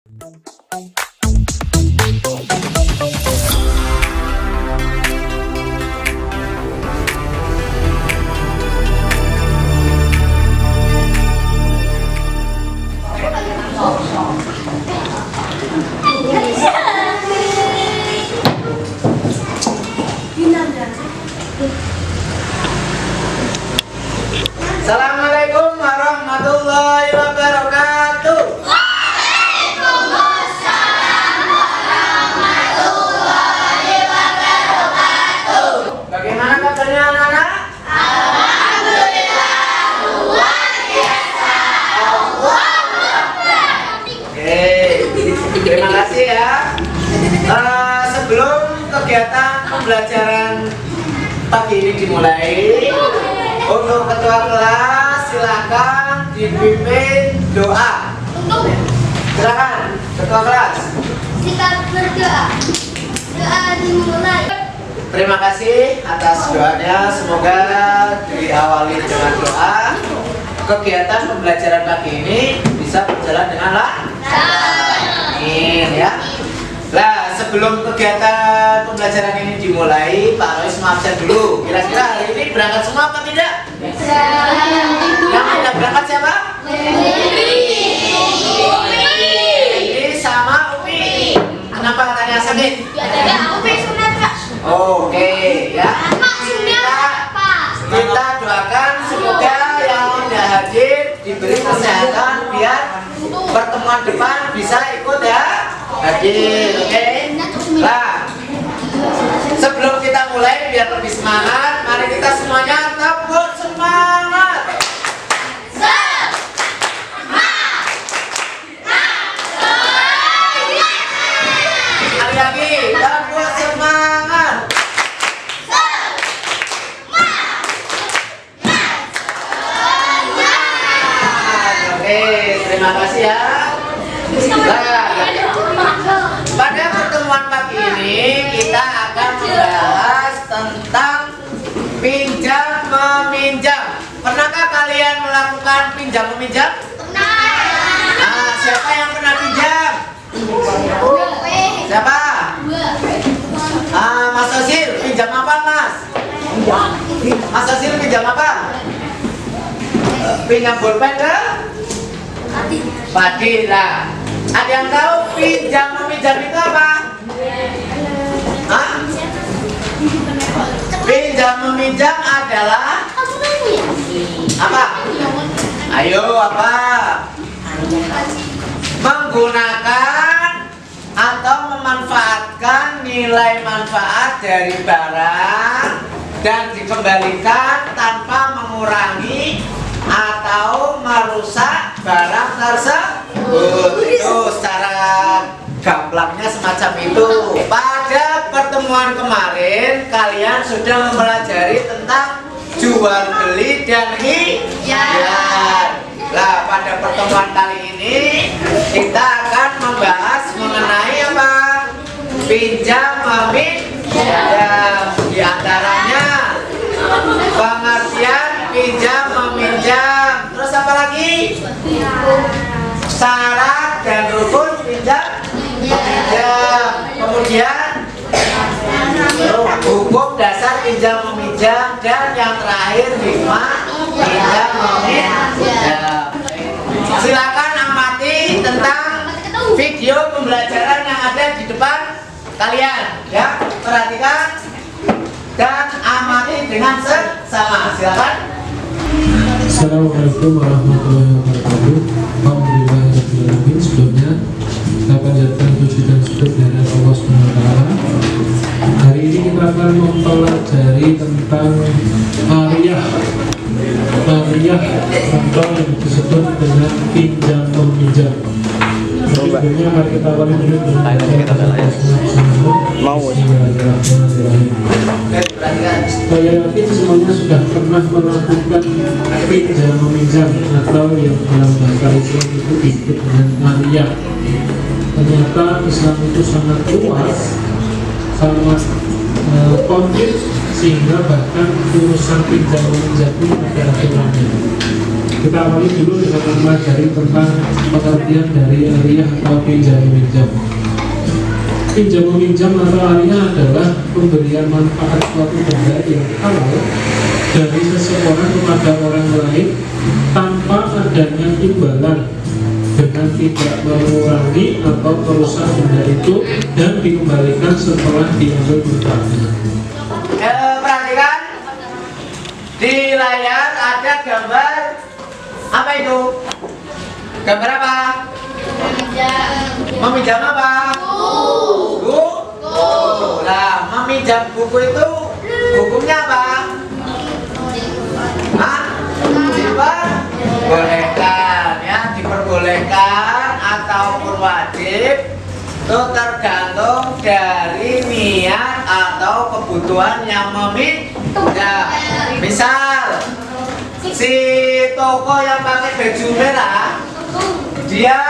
Assalamualaikum warahmatullahi wabarakatuh. Waalaikumsalam warahmatullahi wabarakatuh. Bagaimana kabarnya anak-anak? Alhamdulillah luar biasa. Allahu Akbar. Oke, terima kasih ya. Sebelum kegiatan pembelajaran pagi ini dimulai, untuk ketua kelas silakan dipimpin doa. Silakan ketua kelas. Kita berdoa. Doa dimulai. Terima kasih atas doanya. Semoga diawali dengan doa. Kegiatan pembelajaran pagi ini bisa berjalan dengan lancar. Amin ya. Nah, sebelum kegiatan pembelajaran ini dimulai, Pak Rois absen dulu. Kira-kira hari ini berangkat semua apa tidak? Yang tidak berangkat siapa? Ini sama Umi. Kenapa katanya sakit? Oke ya. Kita doakan semoga yang tidak hadir diberi kesehatan biar pertemuan depan bisa ikut ya. Hadir, oke? Nah, sebelum kita mulai biar lebih semangat, mari kita semuanya tepuk semangat. Sekali lagi, tepuk semangat. Oke, terima kasih ya. Pada pertemuan pagi ini kita akan membahas tentang pinjam meminjam. Pernahkah kalian melakukan pinjam meminjam? Nah, siapa yang pernah pinjam? Siapa? Mas Osil, pinjam apa Mas? Mas Osil pinjam apa? Pinjam bolpen ke? Padi lah. Ada yang tahu pinjam meminjam itu apa? Hah? Pinjam meminjam adalah apa? Ayo apa? Menggunakan atau memanfaatkan nilai manfaat dari barang dan dikembalikan tanpa mengurangi atau merusak barang tersebut. Itu secara gamblangnya semacam itu. Pada pertemuan kemarin kalian sudah mempelajari tentang jual beli dan hiyar. Nah, pada pertemuan kali ini kita akan membahas mengenai apa? Pinjam meminjam. Di antaranya pengertian pinjam meminjam. Terus apa lagi? Syarat dan rukun pinjam meminjam. Kemudian hukum dasar pinjam meminjam, dan yang terakhir hikmah pinjam meminjam. Silakan amati tentang video pembelajaran yang ada di depan kalian ya. Perhatikan dan amati dengan seksama. Silakan. Assalamualaikum warahmatullahi wabarakatuh. Alhamdulillahirrahmanirrahim. Sebelumnya kita panjatkan puji dan syukur dari Allah SWT. Hari ini kita akan mempelajari tentang Ariyah atau yang disebut dengan pinjam meminjam. Sebelumnya mari kita awali dulu dengan saya yakin semuanya sudah pernah melakukan pinjam meminjam atau yang dalam bahasa Islam itu disebut dengan Ariyah. Ternyata Islam itu sangat luas, sangat komplit, sehingga bahkan urusan pinjam meminjam itu ada aturannya. Kita awali dulu dengan mempelajari tentang pengertian dari ariyah atau pinjam meminjam. Pinjam meminjam atau ariyah adalah pemberian manfaat suatu benda yang halal dari seseorang kepada orang lain tanpa adanya imbalan, dengan tidak mengurangi atau merusak benda itu dan dikembalikan setelah diambil manfaatnya. Perhatikan di layar ada gambar apa itu? Gambar apa? Meminjam apa? Buku. Nah, meminjam buku itu hukumnya apa? Hah? Diperbolehkan ya, diperbolehkan ataupun wajib itu tergantung dari niat atau kebutuhan yang meminjam. Misal si toko yang pakai baju merah, dia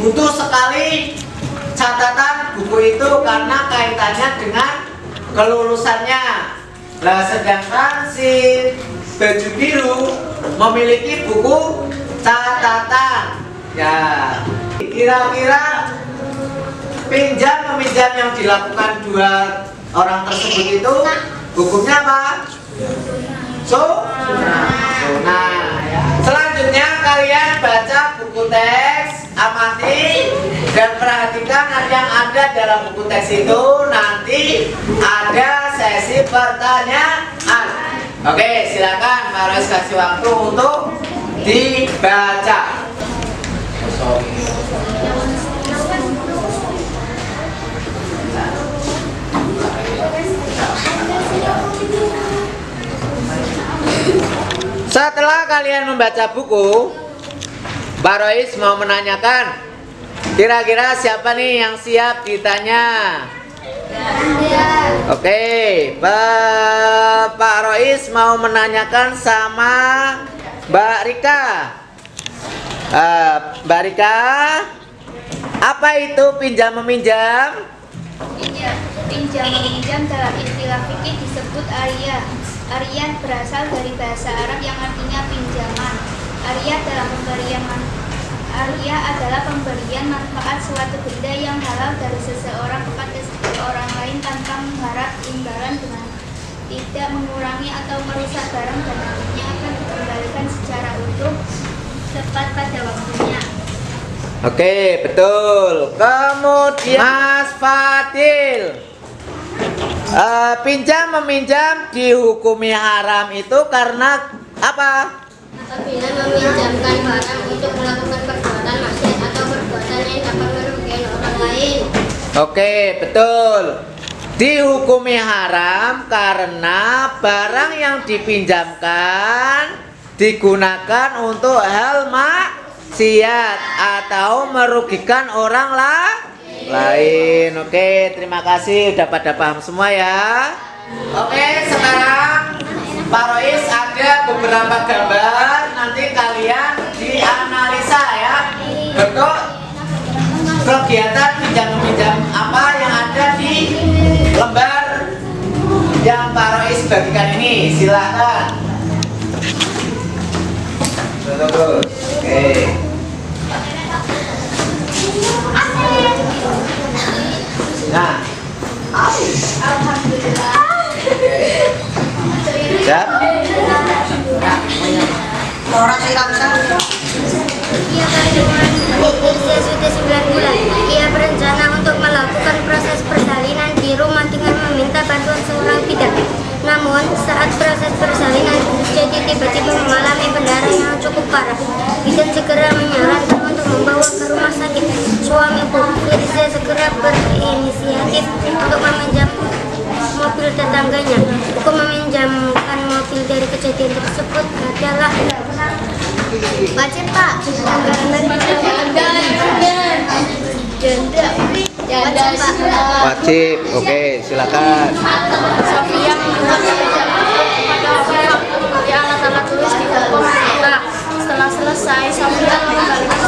butuh sekali catatan buku itu karena kaitannya dengan kelulusannya. Nah, sedangkan si baju biru memiliki buku catatan. Ya, kira-kira pinjam meminjam yang dilakukan dua orang tersebut itu hukumnya apa? Nah, selanjutnya kalian baca buku teks, amati dan perhatikan yang ada dalam buku teks itu. Nanti ada sesi pertanyaan. Oke, silakan Pak Rois kasih waktu untuk dibaca. Setelah kalian membaca buku, Mbak Rois mau menanyakan, kira-kira siapa nih yang siap ditanya? Oke, Pak Rois mau menanyakan sama Mbak Rika. Mbak Rika, apa itu pinjam meminjam? Pinjam meminjam dalam istilah fikih disebut ariyah. Ariyah berasal dari bahasa Arab yang artinya pinjaman. Ariyah adalah pemberian manfaat suatu benda yang halal dari seseorang kepada orang lain tanpa mengharap imbalan, dengan tidak mengurangi atau merusak barang, dan nantinya akan dikembalikan secara utuh tepat pada waktunya. Oke, betul. Kemudian Mas Fadil, pinjam meminjam dihukumi haram itu karena apa? Apabila meminjamkan barang untuk melakukan perbuatan maksiat atau perbuatan yang dapat merugikan orang lain. Oke, betul. Dihukumi haram karena barang yang dipinjamkan digunakan untuk hal maksiat atau merugikan orang lain. Oke, terima kasih. Udah pada paham semua ya. Oke, sekarang Pak Rois ada beberapa gambar. Nanti kalian dianalisa ya, bentuk kegiatan pinjam meminjam apa yang ada di lembar yang Pak Rois bagikan ini. Silakan. Oke. Nah, Alhamdulillah. siap. Ia berusia sudah 9 bulan. Ia berencana untuk melakukan proses persalinan di rumah dengan meminta bantuan seorang bidan. Namun saat proses persalinan jadi tiba-tiba mengalami pendarahan yang cukup parah. Bidan segera menyarankan untuk membawa ke rumah sakit. Suami Bu Firza segera berinisiatif untuk meminjam mobil tetangganya. Hukum meminjamkan mobil dari kejadian tersebut adalah wajib, Pak. Wajib. Oke, silakan. Sofia membuat kepada alat-alat tulis di kolom kertas. Setelah selesai, Sofia mengembalikan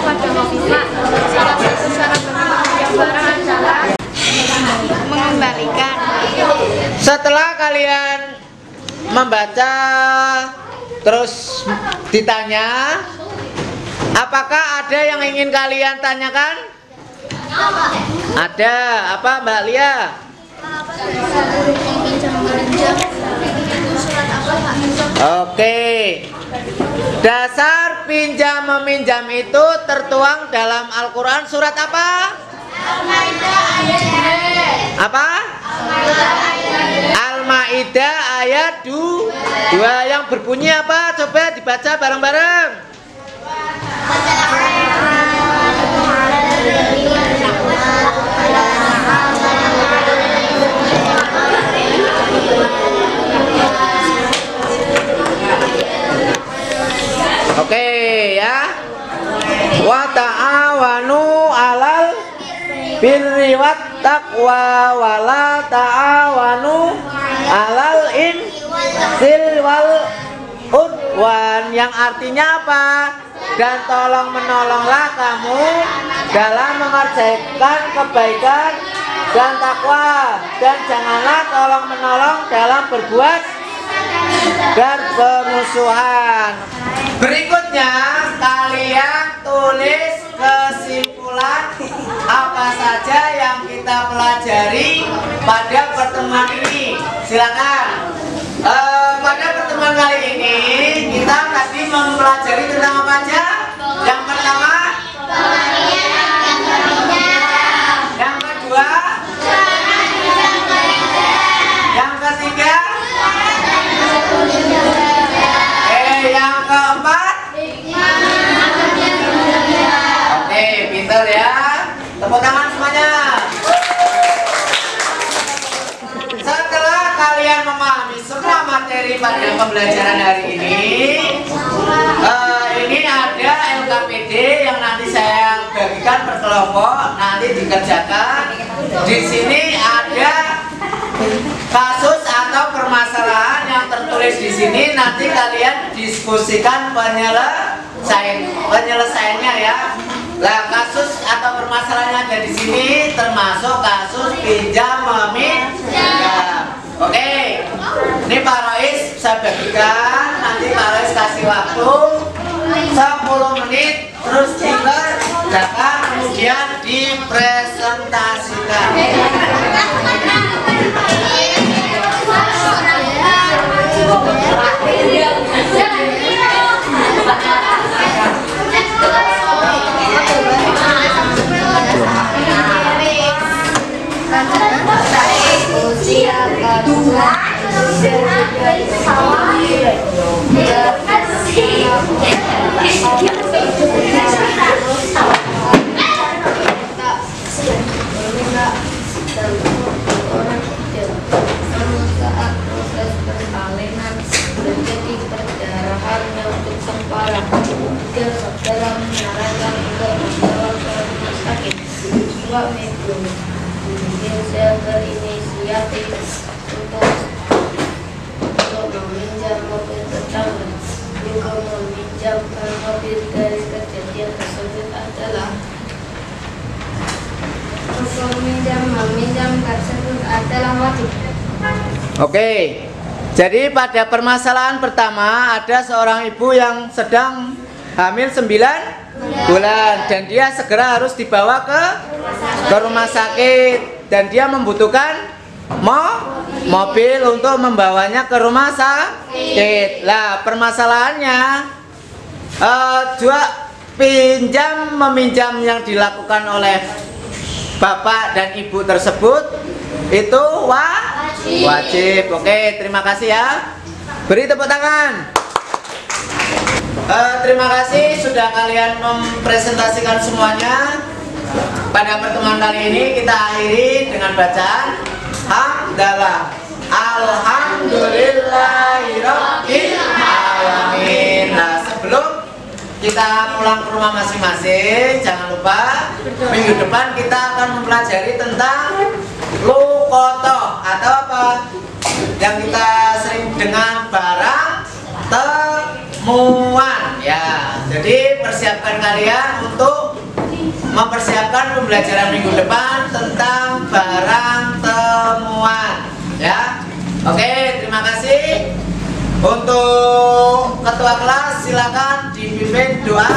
kepada Hovifah. Salah satu syarat meminjam barang adalah mengembalikan. Setelah kalian membaca terus ditanya. Apakah ada yang ingin kalian tanyakan? Ada. Apa Mbak Lia? Oke. Dasar pinjam meminjam itu tertuang dalam Al-Quran surat apa? Apa? Al-Maidah ayat 2 yang berbunyi apa? Coba dibaca bareng-bareng. Oke ya. Wa ta'awanu 'alal birri wat taqwa wa la ta'awanu 'alal insil wal udwan, yang artinya apa? Dan tolong menolonglah kamu dalam mengerjakan kebaikan dan takwa, dan janganlah tolong menolong dalam berbuat dan permusuhan. Berikutnya kalian tulis kesimpulan apa saja yang kita pelajari pada pertemuan ini. Silakan. Pada pertemuan kali ini kita tadi mempelajari tentang apa aja? Yang pertama, yang kedua, yang ketiga, yang keempat. Oke, pintar ya. Tepuk tangan semuanya. Setelah kalian memahami semua materi pada pembelajaran hari ini ada LKPD yang nanti saya bagikan per kelompok, nanti dikerjakan. Di sini ada kasus atau permasalahan yang tertulis di sini, nanti kalian diskusikan penyelesaiannya ya. Lah, kasus atau permasalahan yang ada di sini termasuk kasus pinjam meminjam. Oke, ini Pak Rois saya bagikan, nanti Pak Rois kasih waktu 10 menit, terus dikerjakan, kemudian dipresentasikan. Saya berinisiatif untuk meminjam mobil tetangga, juga meminjamkan mobil. Dari kejadian tersebut adalah meminjam tersebut adalah wajib. Oke, jadi pada permasalahan pertama ada seorang ibu yang sedang hamil 9 bulan dan dia segera harus dibawa ke rumah sakit, dan dia membutuhkan mobil untuk membawanya ke rumah sakit. Lah, permasalahannya pinjam meminjam yang dilakukan oleh bapak dan ibu tersebut itu wajib. Oke, terima kasih ya. Beri tepuk tangan. Terima kasih sudah kalian mempresentasikan semuanya. Pada pertemuan kali ini kita akhiri dengan bacaan hamdalah. Alhamdulillahirabbil alamin. Nah, sebelum kita pulang ke rumah masing-masing, jangan lupa minggu depan kita akan mempelajari tentang lukotoh atau apa yang kita sering dengar, barang temuan ya. Jadi persiapkan kalian untuk mempersiapkan pembelajaran minggu depan tentang barang temuan ya. Oke, terima kasih. Untuk ketua kelas silakan dipimpin doa.